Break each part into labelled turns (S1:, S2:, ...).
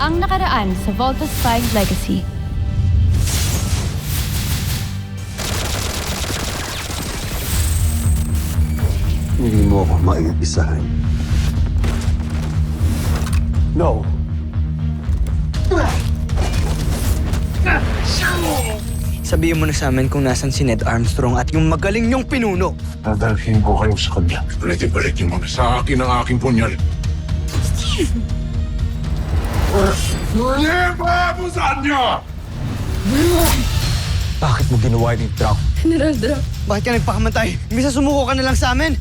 S1: Ang nakaraan sa Volta Spy's Legacy.
S2: Hindi mo ako maiisahan. No.
S3: Sabihin mo na sa amin kung nasan si Ned Armstrong at yung magaling niyong pinuno.
S4: Dadalhin ko kayo sa kanya. Ulit-ibalik niyo muna sa akin ang aking punyal.
S1: Steve!
S4: Ipabusan niyo!
S2: Bakit mo ginawa yung Draco?
S1: General Drac.
S3: Bakit ka nagpakamatay? Imbis na sumuko ka na lang sa amin.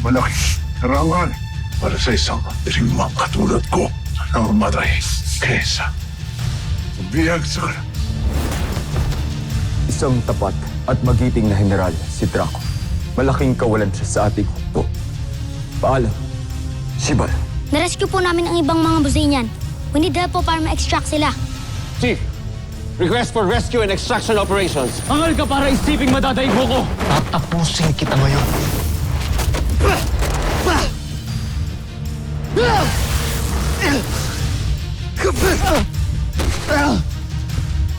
S4: Malaki karangan para sa isang dirimang katulad ko na mamatay kesa biyag sa
S2: Isang tapat at magiting na general si Draco. Malaking kawalan siya sa ating hukbo. Paalam, Sibal.
S5: Narescue po namin ang ibang mga Buzanian. We need help po para ma-extract sila.
S6: Chief, request for rescue and extraction operations.
S7: Angal ka para isiping madadaig mo ko!
S2: Tatapusin kita ngayon.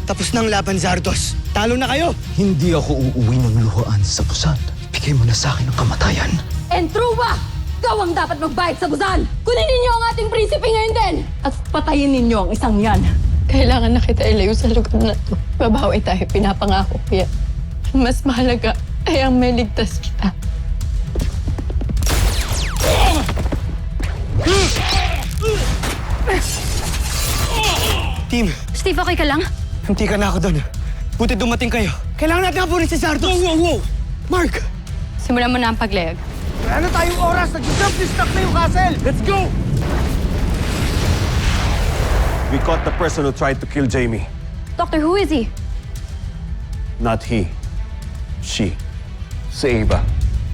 S3: Tapos ng laban, Zardos. Talo na kayo.
S2: Hindi ako uuwi ng luhaan sa Busan. Bigay mo na sa akin ang kamatayan.
S1: Entruba! Ikaw ang dapat magbayad sa Busan! Kunin ninyo ang ating prinsipe ngayon din! At patayin ninyo ang isang yan.
S8: Kailangan na kita ilayo sa lugar na to. Babawi tayo, pinapangako ko yan. Mas mahalaga ay ang may ligtas kita.
S3: Team,
S1: Steve, okay ka lang?
S3: hindi ka na ako doon. Buti dumating kayo. Kailangan natin hapunin si Zardos. Wow! Mark!
S8: Simulan mo na ang paglayag.
S3: Wala na tayong oras. Nag-jump-distract na yung castle. Let's go!
S6: We caught the person who tried to kill Jamie.
S1: Doctor, who is he?
S6: Not he. She. Si Ava.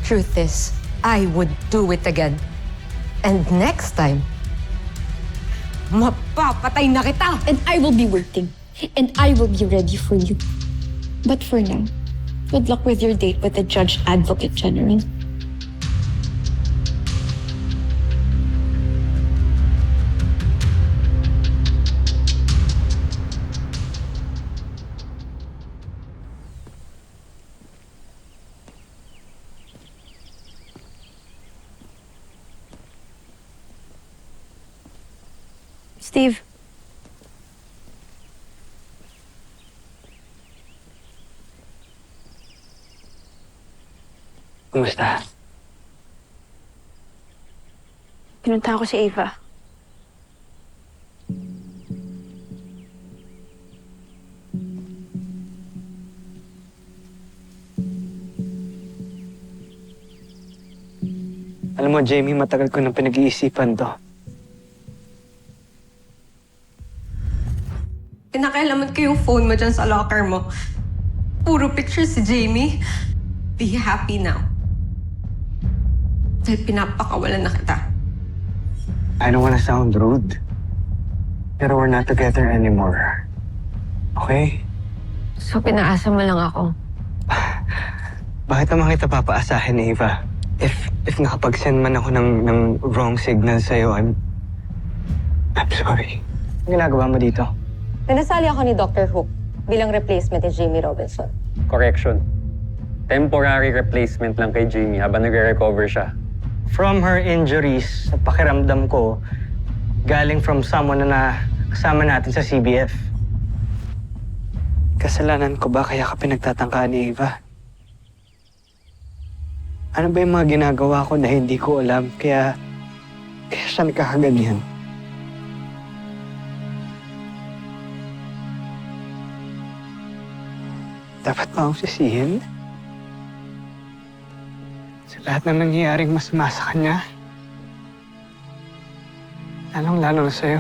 S9: Truth is, I would do it again. And next time, mapapatay na kita!
S8: And I will be working. And I will be ready for you. But for now, good luck with your date with the Judge Advocate General.
S1: Steve.
S3: Kumusta?
S8: Pinunta ko si Ava.
S3: Alam mo, Jamie, matagal ko nang pinag-iisipan to.
S9: Pinakailaman ko yung phone mo dyan sa locker mo. Puro picture si Jamie. Be happy now. Dahil pinapakawalan na kita.
S3: I don't wanna sound rude. Pero we're not together anymore. Okay?
S9: So pinaasa mo lang ako.
S3: Bakit naman kita papaasahin, Ava? If nakapag-send man ako ng wrong signal sa'yo, I'm sorry. Ang ginagawa mo dito?
S10: Pinasali ako ni Dr. Hook bilang replacement ni Jamie Robinson.
S7: Correction. Temporary replacement lang kay Jamie habang nagre-recover siya.
S3: From her injuries, sa pakiramdam ko, galing from someone na kasama natin sa CBF. Kasalanan ko ba kaya ka pinagtatangkaan ni Ava? Ano ba yung mga ginagawa ko na hindi ko alam kaya siya nagkakaganyan? Dapat ba akong sisihin? Sa lahat ng nangyayaring masama sa kanya? Lalong-lalo na sa'yo.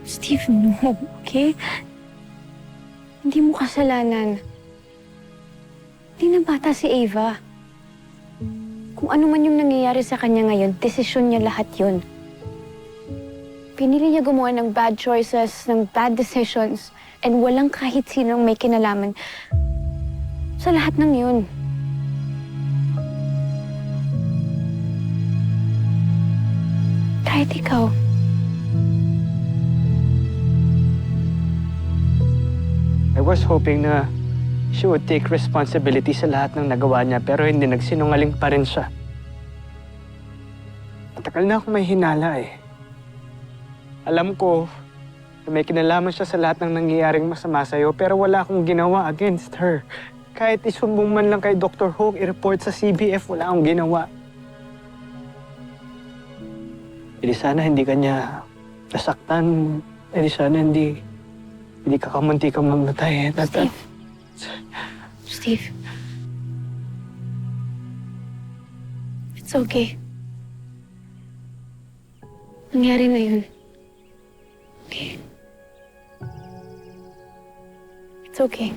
S8: Steve, no, okay? Hindi mo kasalanan. Hindi na bata si Ava. Kung ano man yung nangyayari sa kanya ngayon, desisyon niya lahat yun. Pinili niya gumawa ng bad choices, ng bad decisions, and walang kahit sinong may kinalaman sa lahat ng yun. Kahit ikaw.
S3: I was hoping na she would take responsibility sa lahat ng nagawa niya pero hindi, nagsinungaling pa rin siya. Matagal na akong may hinala eh. Alam ko na may kinalaman siya sa lahat ng nangyayaring masama sa'yo pero wala akong ginawa against her. Kahit isumbong man lang kay Dr. Hook, i-report sa CBF, wala akong ginawa. Hindi sana hindi kanya nasaktan. Hindi sana hindi ka kamunti kang mamatay.
S8: Steve. It's okay. Nangyari na yun. Okay. It's okay.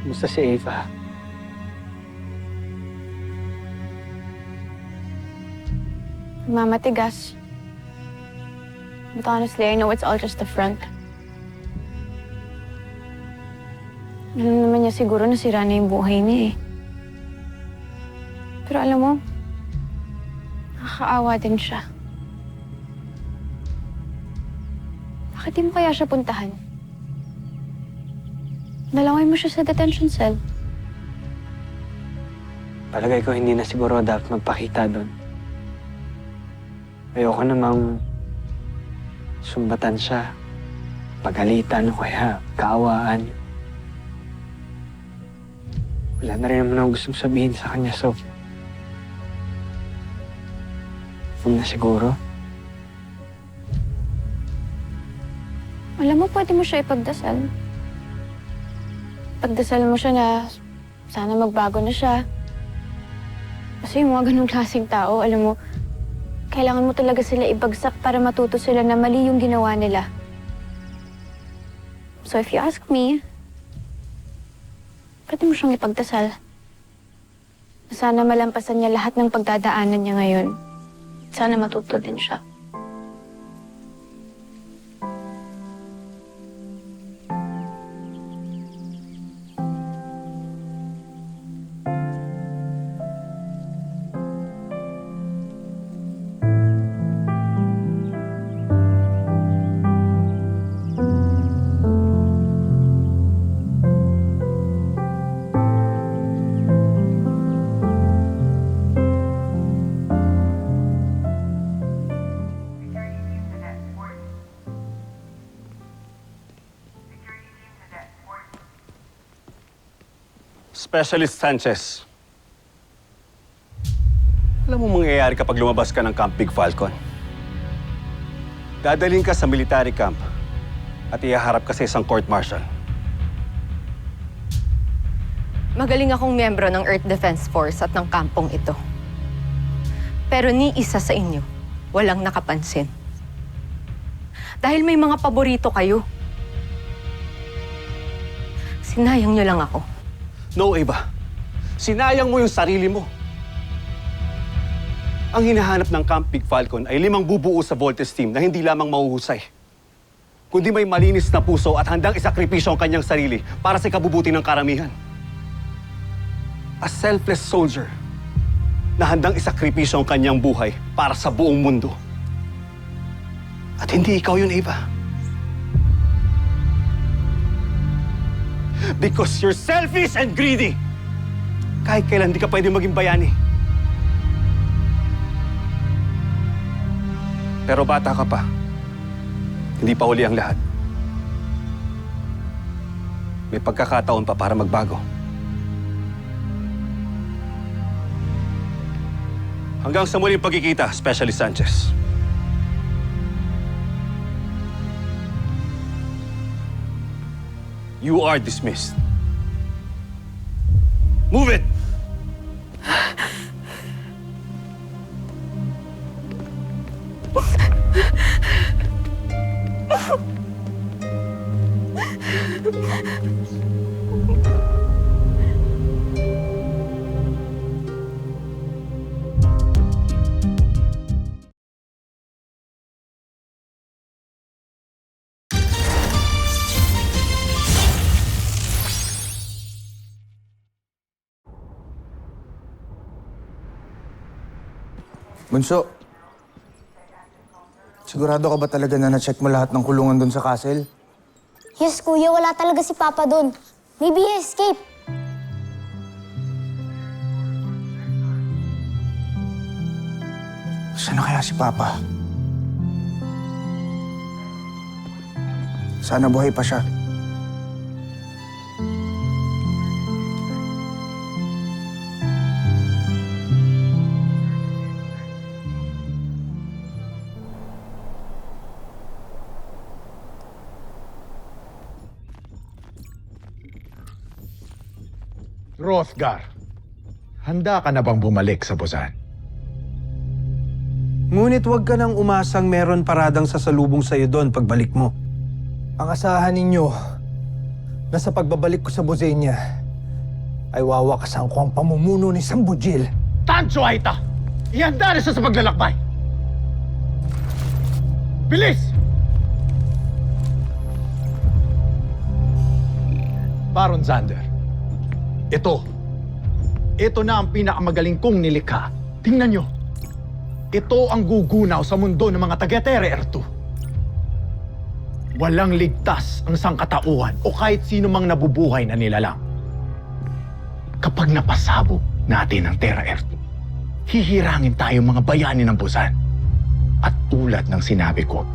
S3: Kumusta si Ava?
S8: Mamatigas. But honestly, I know it's all just a front. Alam naman niya siguro na sira na yung buhay niya eh. Pero alam mo, nakakaawa din siya. Bakit di mo kaya siya puntahan? Dalawin mo siya sa detention cell.
S3: Palagay ko hindi na siguro dapat magpakita doon. Ayoko namang sumbatan siya, pagalitan o kaya kaawaan. Wala na rin naman ako gustong sabihin sa kanya, so huwag na siguro.
S8: Alam mo, pwede mo siya ipagdasal. Pagdasal mo siya na sana magbago na siya. Kasi yung mga ganung klaseng tao, alam mo, kailangan mo talaga sila ibagsak para matuto sila na mali yung ginawa nila. So if you ask me, pwede mo siyang ipagdasal. Sana malampasan niya lahat ng pagdadaanan niya ngayon. Sana matuto din siya.
S6: Specialist Sanchez. Alam mo mangyayari kapag lumabas ka ng Camp Big Falcon? Dadalhin ka sa military camp at ihaharap ka sa isang court-martial.
S9: Magaling akong miyembro ng Earth Defense Force at ng kampong ito. Pero ni isa sa inyo, walang nakapansin. Dahil may mga paborito kayo. Sinayang niyo lang ako.
S6: No, Ava. Sinayang mo yung sarili mo. Ang hinahanap ng Camp Big Falcon ay 5 bubuo sa Voltes team na hindi lamang mahuhusay, kundi may malinis na puso at handang isakripisyo ang kanyang sarili para sa ikabubuti ng karamihan. A selfless soldier na handang isakripisyo ang kanyang buhay para sa buong mundo. At hindi ikaw yun, Ava. Because you're selfish and greedy. Kahit kailan di ka pwede maging bayani. Pero bata ka pa. Hindi pa huli ang lahat. May pagkakataon pa para magbago. Hanggang sa muling pagkikita, Specialist Sanchez. You are dismissed. Move it!
S11: Bunso, sigurado ka ba talaga na na-check mo lahat ng kulungan doon sa castle?
S5: Yes, kuya, wala talaga si Papa doon. Maybe he escaped.
S11: Saan na kaya si Papa? Sana buhay pa siya.
S4: Hrothgar, handa ka na bang bumalik sa Busan?
S12: Ngunit huwag ka nang umasang meron paradang sasalubong sa'yo doon pagbalik mo. Ang asahan ninyo na sa pagbabalik ko sa Bosenia ay wawakasan ko ang pamumuno ni Sambujil.
S4: Tancho Aita! Ihanda na siya sa paglalakbay! Bilis! Baron Xander, ito na ang pinakamagaling kong nilikha. Tingnan nyo. Ito ang gugunaw sa mundo ng mga taga-Terra Ertu. Walang ligtas ang sangkatauhan o kahit sino mang nabubuhay na nilalang. Kapag napasabog natin ang Terra Ertu, hihirangin tayo mga bayani ng Busan. At tulad ng sinabi ko,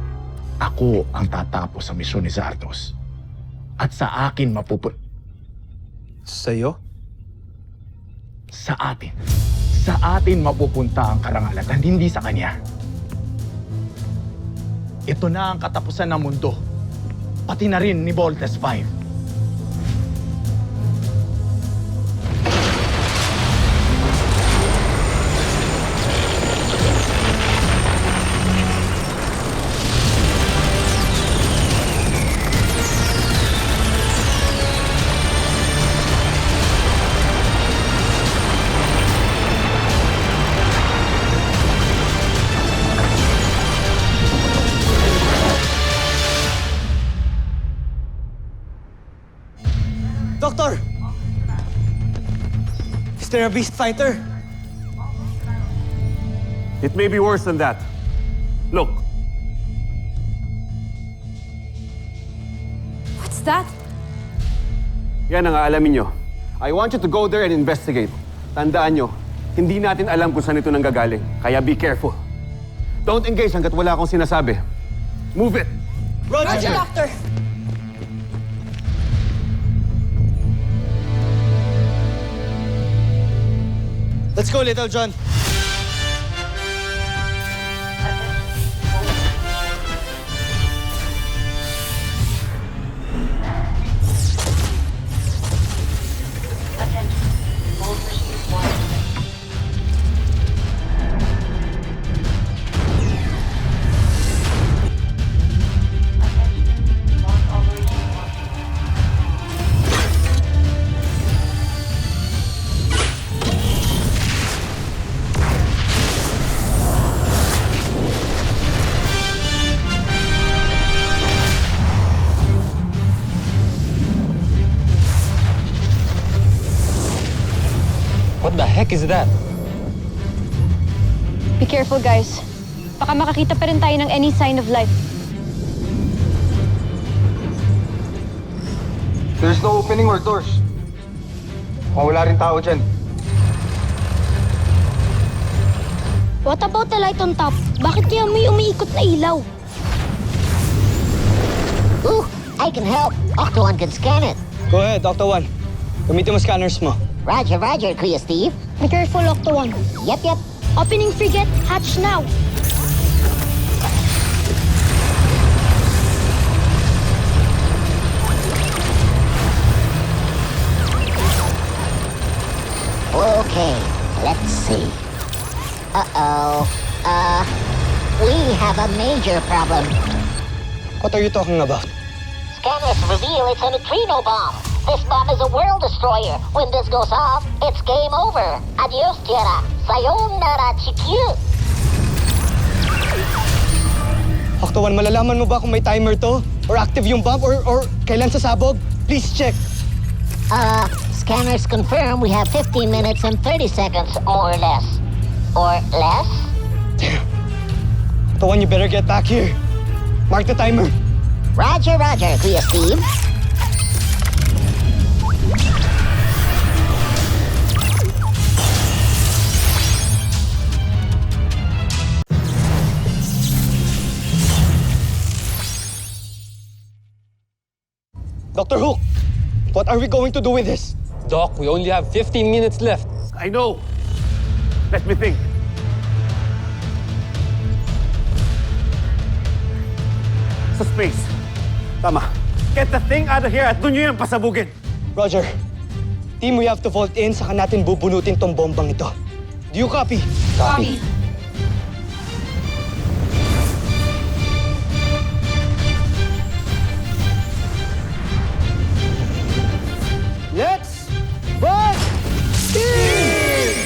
S4: ako ang tatapos sa misyon ni Zardos. At sa akin
S12: Sa'yo?
S4: Sa atin mapupunta ang karangalan at hindi sa kanya. Ito na ang katapusan ng mundo, pati na rin ni Voltes 5.
S12: Doctor! Is there a beast fighter?
S6: It may be worse than that. Look.
S1: What's that?
S6: Yan ang aalamin nyo. I want you to go there and investigate. Tandaan nyo, hindi natin alam kung saan ito nanggagaling. Kaya be careful. Don't engage hanggat wala akong sinasabi. Move it!
S1: Roger, Doctor!
S12: Let's go, Little John.
S3: What the heck is that?
S8: Be careful, guys. Baka makakita pa rin tayo ng any sign of life.
S11: There's no opening or doors. Wala rin tao dyan.
S5: What about the light on top? Bakit kaya may umiikot na ilaw?
S13: Ooh, I can help. Octo 1 can scan it.
S12: Go ahead, Dr. One. Gamitin mo scanners mo.
S13: Roger, roger, Kuya Steve.
S5: Be careful, Octo 1.
S13: Yep.
S5: Opening frigate, hatch now.
S13: Okay, let's see. Uh-oh. We have a major problem.
S12: What are you talking about?
S13: Scanners reveal it's a neutrino bomb. This bomb is a world destroyer. When this goes off, it's game over. Adios, Tierra. Sayonara, Chikyu.
S12: Octo One, malalaman mo ba kung may timer to? Or active yung bomb? Or kailan sasabog? Please check.
S13: Scanners confirm we have 15 minutes and 30 seconds, more or less. Or less?
S3: Tuan, you better get back here. Mark the timer.
S13: Roger, Roger, Kuya Steve.
S3: Dr. Hook, what are we going to do with this?
S11: Doc, we only have 15 minutes left.
S6: I know. Let me think. Sa space. Tama. Get the thing out of here at doon nyo yung pasabugin.
S3: Roger. Team, we have to vault in, saka natin bubunutin tong bombang ito. Do you copy?
S1: Copy.
S3: Let's vault in!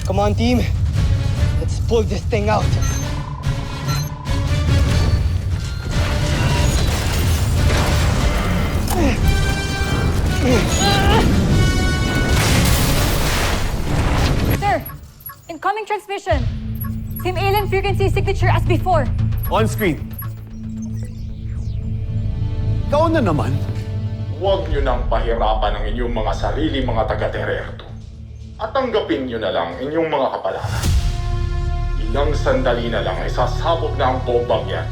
S3: Come on, team. Let's pull this thing out.
S8: Sir, incoming transmission. Same alien frequency signature as before.
S6: On screen. Ikaw na naman.
S4: Huwag niyo nang pahirapan ang inyong mga sarili mga taga-Tererto. At tanggapin niyo na lang inyong mga kapalaran. Ilang sandali na lang ay sasabog na ang bombang yan.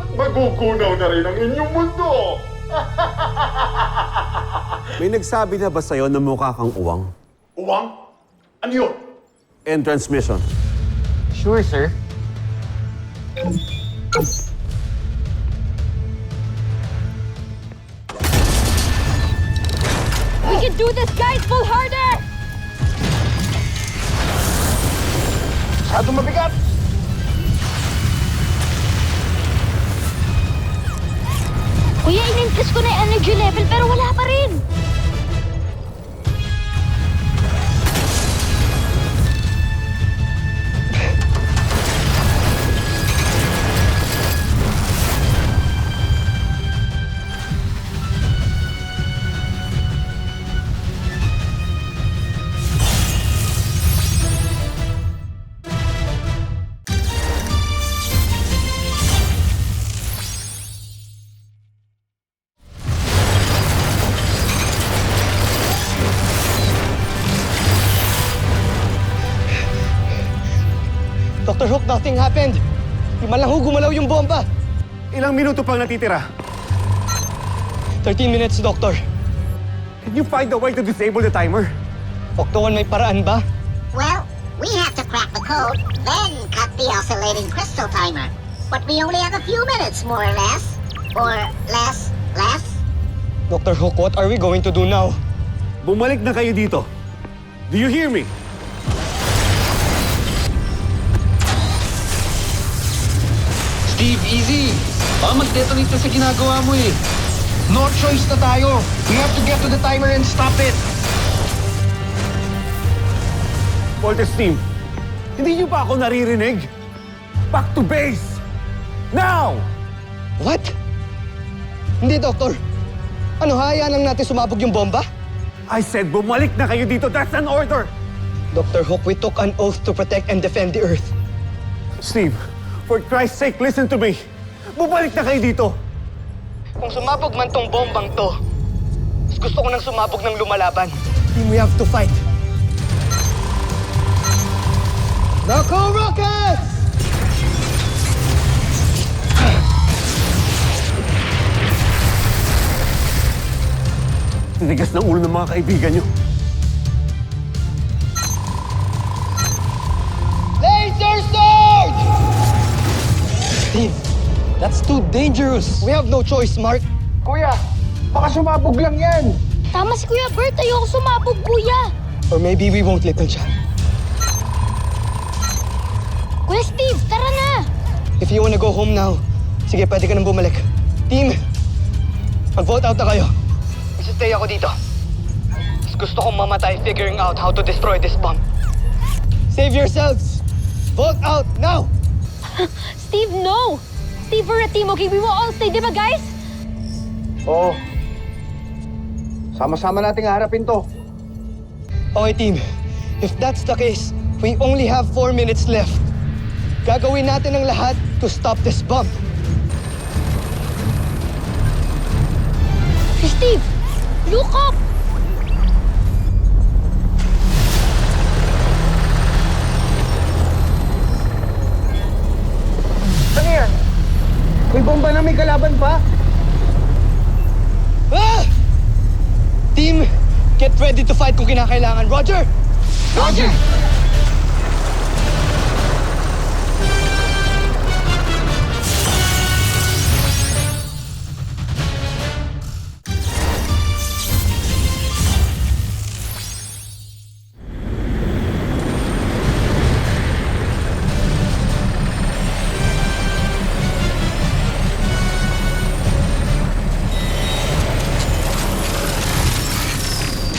S4: At magugunaw na rin ang inyong mundo!
S6: May nagsabi na ba sa'yo na mukha kang uwang?
S4: Uwang? Ano yun?
S6: End transmission.
S3: Sure, sir.
S8: We can do this, guys! Pull harder!
S4: Masyado mabigat!
S5: Kuya, in-increase ko na yung energy level pero wala pa rin.
S3: Dr. Hook, nothing happened. Di man lang ho gumalaw yung bomba.
S6: Ilang minuto pang natitira?
S3: 13 minutes, Doctor.
S6: Can you find a way to disable the timer?
S3: Oktawan, may paraan ba?
S13: Well, we have to crack the code, then cut the oscillating crystal timer. But we only have a few minutes, more or less. Or less.
S3: Dr. Hook, what are we going to do now?
S6: Bumalik na kayo dito. Do you hear me?
S11: Steve, easy. Baka mag-detonate na sa ginagawa mo eh. No choice na tayo. We have to get to the timer and stop it.
S6: Voltes team, hindi niyo ba ako naririnig? Back to base! Now!
S11: What? Hindi, Doktor. Ano, hayaan lang natin sumabog yung bomba?
S6: I said bumalik na kayo dito. That's an order!
S11: Dr. Hook, we took an oath to protect and defend the Earth.
S6: Steve, for Christ's sake, listen to me. Bumalik na kayo dito.
S11: Kung sumabog man tong bombang to, mas gusto ko nang sumabog ng lumalaban. Team, we have to fight. Nako, Rockets!
S6: Tinigas ng ulo ng mga kaibigan niyo.
S11: Laser Sword! Team, that's too dangerous. We have no choice, Mark.
S3: Kuya, baka sumabog lang yan.
S5: Tama si Kuya Bert, ayoko sumabog, Kuya.
S11: Or maybe we won't, Little John.
S5: Kuya Steve, tara na!
S11: If you wanna go home now, sige, pwede ka nang bumalik. Team, mag-vote out na kayo. Stay ako dito. Mas gusto kong mamatay figuring out how to destroy this bomb. Save yourselves! Vote out now!
S8: Steve, no! Steve, we're a team, okay? We will all stay, di ba, guys?
S3: Oo. Sama-sama nating harapin to.
S11: Okay, team. If that's the case, we only have 4 minutes left. Gagawin natin ang lahat to stop this bomb.
S5: Steve, look up!
S3: Ano yan? May bomba na may kalaban pa?
S11: Ah! Team, get ready to fight kung kinakailangan. Roger! Roger!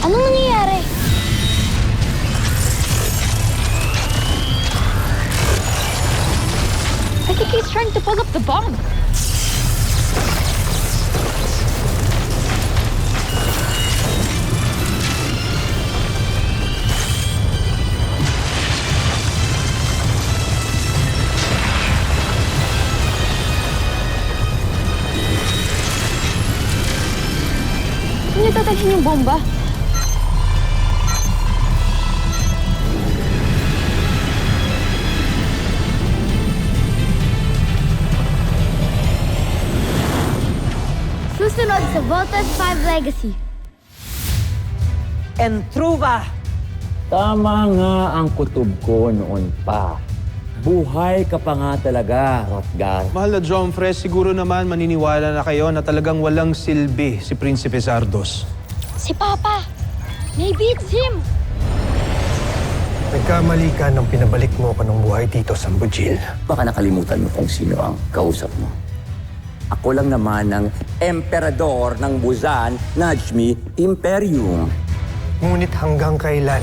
S5: Anong nangyayari?
S8: I think he's trying to pull up the bomb. Saan niyo tatalhin yung bomba?
S5: Susunod sa Voltes 5 Legacy.
S14: Entruva! Tama nga ang kutob ko noon pa. Buhay ka pa nga talaga, Rotgar.
S12: Mahal na Jomfre, siguro naman maniniwala na kayo na talagang walang silbi si Prinsipe Zardos.
S5: Si Papa! Maybe it's him!
S12: Nagkamali ka nang pinabalik mo ko ng buhay dito sa Bujil.
S14: Baka nakalimutan mo kung sino ang kausap mo. Ako lang naman ang emperador ng Busan, Najmi Imperium.
S12: Ngunit hanggang kailan